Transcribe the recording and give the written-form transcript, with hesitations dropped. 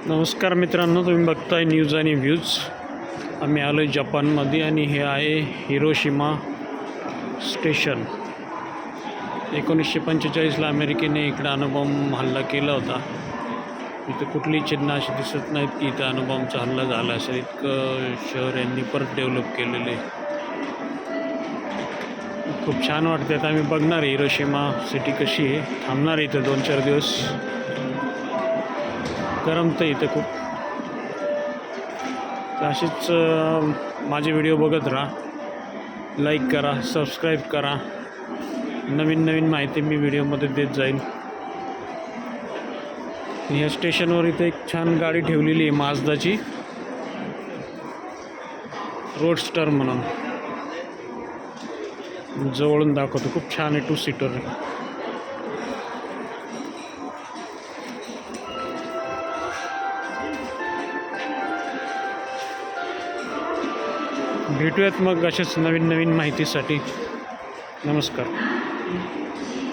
नमस्कार मित्रांनो, तुम्ही बघताय न्यूज आणि व्ह्यूज. आम्ही आलो आहे जपानमध्ये आणि हे आहे हिरोशिमा स्टेशन. 1945ला अमेरिकेने इकडं अणुबॉम्ब हल्ला केला होता. इथं कुठली चिन्ह अशी दिसत नाहीत की इथं अणुबॉम्बचा हल्ला झाला असेल. इतकं शहर यांनी परत डेव्हलप केलेले. खूप छान वाटते. आता आम्ही बघणार आहे हिरोशिमा सिटी कशी आहे. थांबणार आहे इथं 2-4 दिवस. गरमतं इथं खूप. असेच माझे व्हिडिओ बघत राहा, लाईक करा, सबस्क्राईब करा. नवीन माहिती मी व्हिडिओमध्ये देत जाईल. ह्या स्टेशनवर इथे एक छान गाडी ठेवलेली आहे माजदाची, रोडस्टर म्हणून. जवळून दाखवतो. खूप छान आहे, 2 सीटर आहे. भेटूयात मग अशाच नवीन माहितीसाठी. नमस्कार.